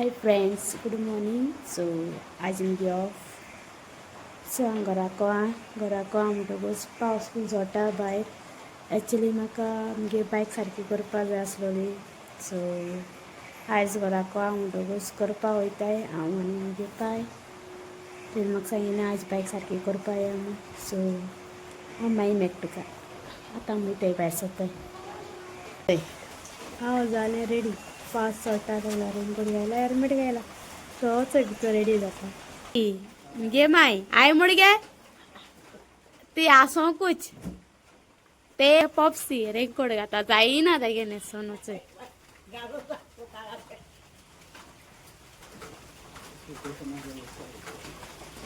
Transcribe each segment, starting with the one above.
Hi friends, good morning. So आज मी of. So हांव घराको म्हणटकूच पावस खूब जोडटा भायर. एक्चुली म्हाका आमगे बायक सारकी करपा जाय आसलोली. सो आयज घराको म्हणटकूच करपा वयताय हांव आनी म्हगे पाय. तेणें म्हाका सांगिल्लें आयज बायक सारकी करपा या म्हूण. सो हांव मागीर मेळटा तुका. आतां हांव वयताय भायर सरताय. हांव जालें रेडी. पावस चडटा लागला, रेनकोट घायला, हेल्मेट घायला. तो चड रेडी जाता. गे माय आय म्हण गे ती आसो कुछ ते पॉप्सी रेनकोट घाता जायना तेगे न्हेसोन वचय.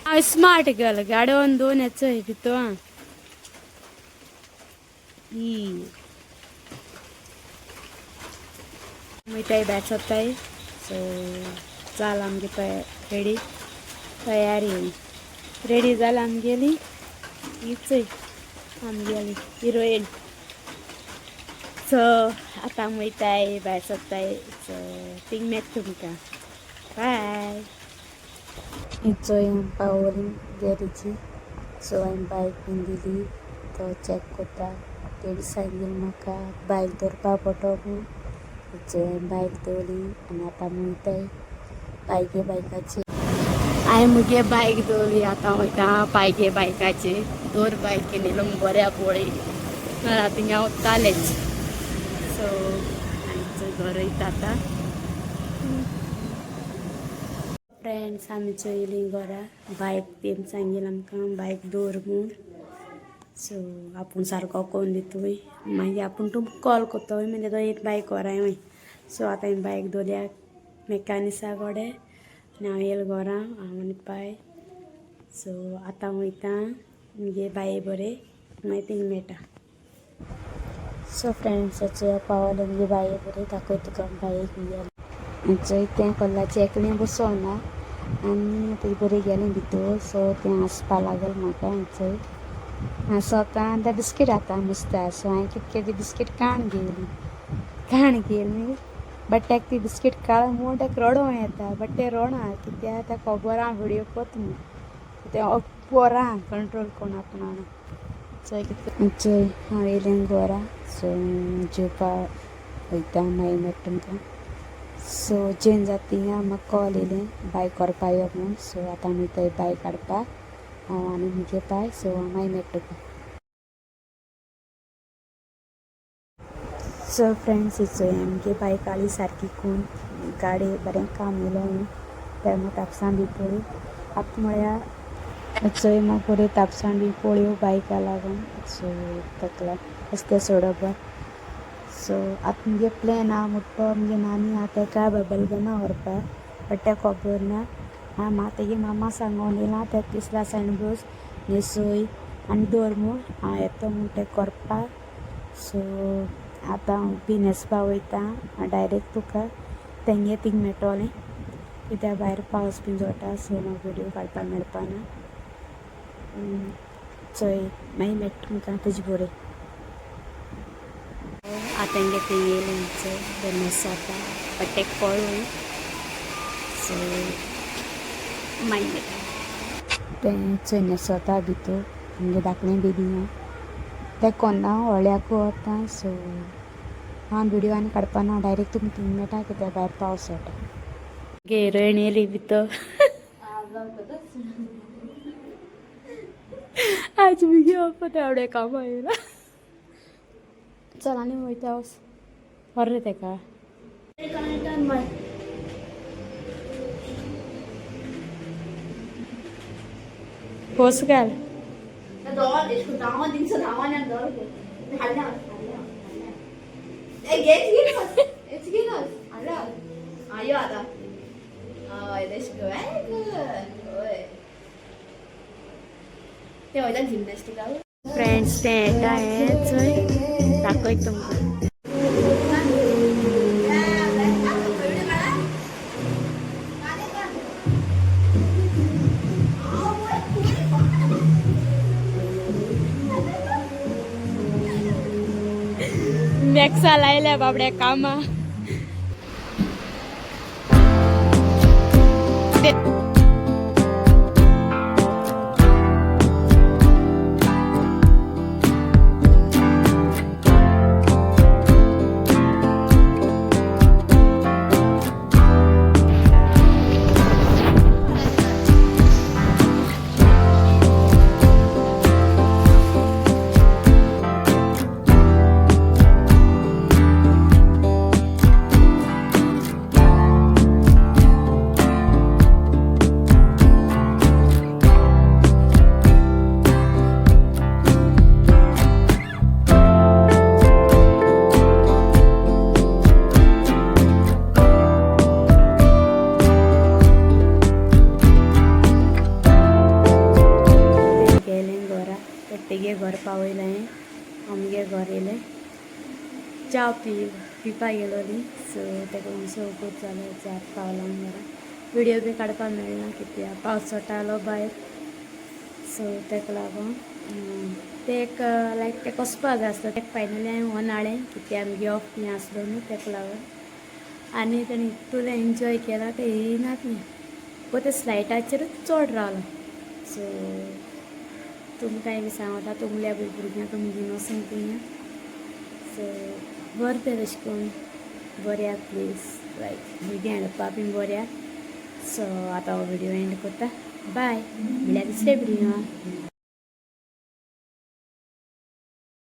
हांव स्मार्ट गर्ल गाडोवन दोन येचय भितर. मिठाई भायर सरताय. सो जाला आमगे रेडी तयारी रेडी जाला आमगेली. हीच आमगेली हिरोईन. सो आतां वयताय भायर सरताय. सो थिंग मेळटा तुमकां. बाय. हिचोय पावली गॅरेजी. सो हांवें बायक बीन दिली तो चॅक कोत्ता. तेणी सांगिल्लें म्हाका बायक दवरपा पडटो म्हूण. बायक दवरली आनी आतां वयताय बायकाचेर. हांवें मुगे बायक दवरली, आतां वयता पायगे बायकाचेर. दोर बायकीन येयलो बऱ्या पळय नाल्यार थिंगा वतालेच. सो आमचो घर वयता आतां. फ्रेंड्स आमचो येयलीं घरा. बायक तेमी सांगिल्लें आमकां बायक दवर म्हूण. सो आपूण सारको कोन्न दितोय. मागीर आपूण तुमकां कॉल कोत्तोय म्हणजे तो एक बायक व्हराय वय. सो आतां हांवें बायक दवरल्या मेकॅनिसा कडेन आनी हांव येयलें घरा हांव आनी पाय. सो आतां वयता मुगे बाये बरें मागीर थिंग मेळटा. सो फ्रेंड्स हेचो पावले मुगे बाये बरें दाखय तुका बायेक हेचो तें कल्लाचें एकलें बसोना आनी तें बरें गेलें भितर. सो तें हांसपा लागल म्हाका. हेचोय हांसोता आनी तें बिस्कीट खाता नुस्त्या. सो हांवें कितें केली बिस्कीट काण घेयली बट ती बिस्कीट काळ म्हूण तेका रडों येता. बट तें रोना कित्याक तेका खबर हांव व्हिडियो कोत म्हूण. तें पोरा कंट्रोल कोण आपणान. चोय हांव येयलें घरा. सो जेवपा वयता मागीर मेळटा तुमकां. सो जेवन जाता थिंगा म्हाका कॉल येयलें बायक व्हरपा यो म्हूण. सो आतां आमी थंय बायक हाडपाक हांव आनी मुगे पाय. सो मागीर मेळटा तुका. सो फ्रेंड्स हिचोय आमगे बायक आली सारकी करून गाडी बरें काम येयलो म्हूण तेन्ना तापसां बी पळय आतां म्हळ्यार चोय म्हाका बऱ्यो तापसां बी पळयो बायका लागून. सो तकला रस्ते सोडोपा. सो आतां मुगे प्लॅन आहा म्हणटा मुगे नानी आहा तेका बेलगामा व्हरपा. बट तें खबर ना. हांव तेगे मामा सांगोन येयलां तेका दिसला सँडबूस न्हेसोय आनी दवर म्हूण हांव येता म्हूण तें करपाक. सो आतां हांव बी न्हेसपा वयता डायरेक्ट तुका तेंगे थिंग मेळटोलें कित्याक भायर पावस बीन जोडटा. सो म्हाका व्हिडियो काडपाक मेळपाना. चोय मागीर मेळटा तुमकां तुजे बरें. आतां तेंगे थिंग येयलें चोय तें न्हेसोता बट तेका कळ्ळें. सो मागीर मेळटा तें चोय न्हेसोता भितर. आमगे धाकलें बेबी आहा तें कोन्ना व्हडल्याकू वता. सो हांव व्हिडियो आनी काडपाना डायरेक्ट तुमकां थिंग मेळटा कित्याक भायर पावस जोडटा. हिरोईन येयली भितर. आज मुगे बापा एवढे कामां येयला. चल आनी वयता वच व्हर रे तेका. खोस घाल. फ्रेंड्स तें येता हें चोय दाखय तुमकां. मॅक्सा लायल्या बाबड्या कामा. दे. कट्टेगे घर पावयलें आमगे घर येलें च्या पिवपा गेलोली सो तेका मातसो वगत जालो च्या पावला घरा व्हिडियो बी काडपाक मेळना कित्याक पावस सोटालो भायर सो तेका लागून ते एक लायक तेका वचपा जाय आसलो तेका फायनली हांवें व्हरून हाडलें कित्याक आमगे ऑफ बी आसलो न्हू तेका लागून आनी ताणें इतलें एन्जॉय केला ते येयनात न्ही पळय ते स्लायटाचेरूच चड रावलो सो तुमकां बी सांगता तुमल्या बी भुरग्यांक तुमी घेवन वचून थिंगा सो बरें तें तशें करून बऱ्या प्लेस लायक भुरग्यां हाडपा बी बऱ्या सो आतां हो व्हिडियो एंड करता बाय म्हळ्यार दुसरे व्हिडियो